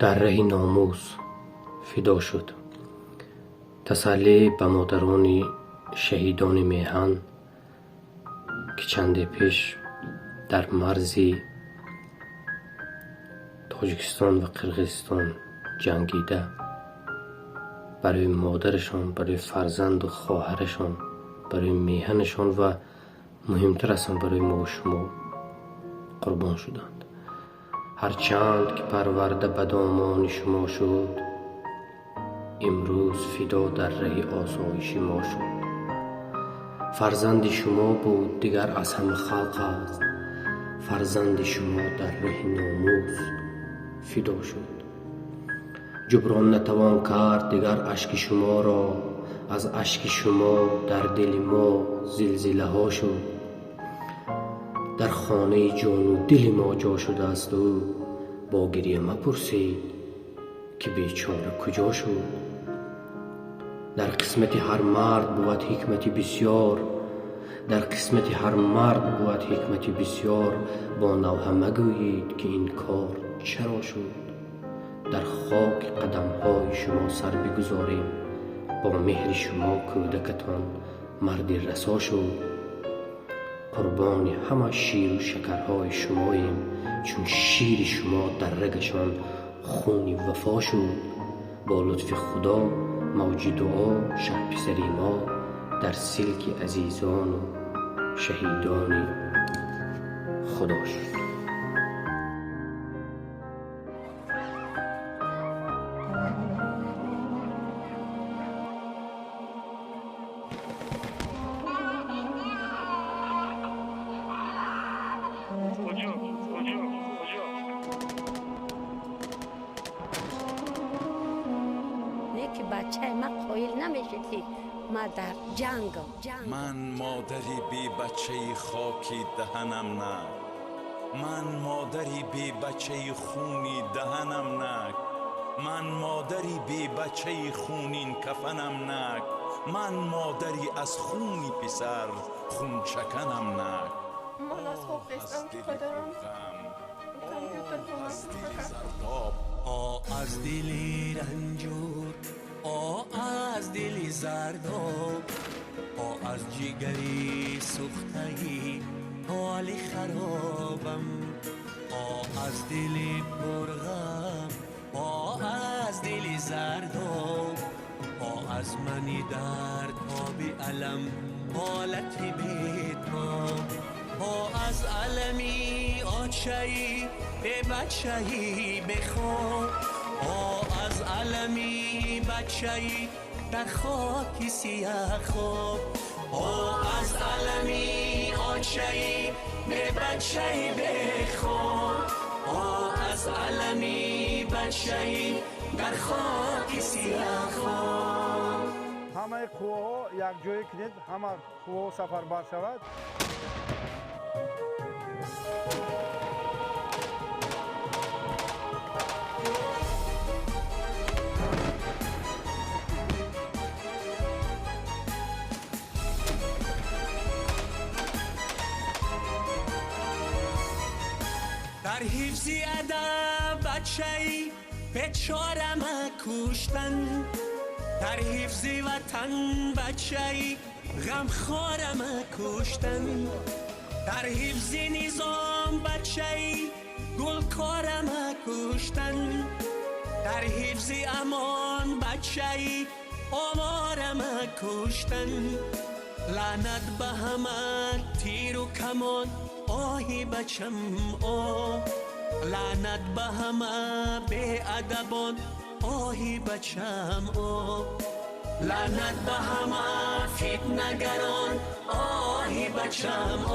در ره ناموس فدا شد. تسلی به مادران شهیدان میهن که چند پیش در مرز تاجیکستان و قرقیزستان جنگیده برای مادرشان، برای فرزند و خواهرشان، برای میهنشان و مهمتر از آن برای ما و شما قربان شدند. هرچند که پرورده به دامان شما شد، امروز فدا در ره آسایش ما شد. فرزند شما بود دیگر از همه خلق است، فرزند شما در ره ناموس فدا شد. جبران نتوان کرد دیگر اشک شما را، از اشک شما در دل ما زلزله ها شد. در خانه جان و دل ما جا شده است و با گریه مپرسید که بیچاره کجا شد. در قسمت هر مرد بود حکمتی بسیار، در قسمت هر مرد بود حکمتی بسیار. با نوحه مگویید که این کار چرا شد. در خاک قدم های شما سر بگذاریم، با مهر شما کودکتان مردی رسا شد. قربان همه شیر و شکرهای شماییم، چون شیر شما در رگشان خون وفا شد. با لطف خدا موج دعا شب پسری ما در سلک عزیزان و شهیدان خدا شد. که بچه من قایل نمیشدی من در جنگم. من مادری بی بچه خاکی دهنم نه، من مادری بی بچه خونی دهنم نه، من مادری بی بچه خونین کفنم نه، من مادری از خونی پسر خون چکنم نه. من از خوب نیستم که پدرم از دلی رنجور، از دلی زرداب، از جگری سوختگی حال خرابم، از دلی پرغم، از دلی زرداب، از منی درد بی علم حالت بیتاب، از علمی آچهی به بچهی بخواب، از علمی بچهی در خاکی سیاه خواب، از علمی آچهی به بچهی بخواب، از علمی بچهی در خاکی سیاه خواب. همه قوه یک جای کنید، همه قوه سفربر شود. در حفظی ادب بچه‌ای بیچاره کشتن، در حفظی وطن بچه‌ای غمخوار کشتن، در حفظی نظام بچه‌ای گلکار کشتن، در حفظی امان بچه‌ای آوار کشتن. لعنت به همه تیر و کمان آهی بچم لعنت به همه بی ادبان آهی بچم لعنت به همه فتنه‌گران آهی بچم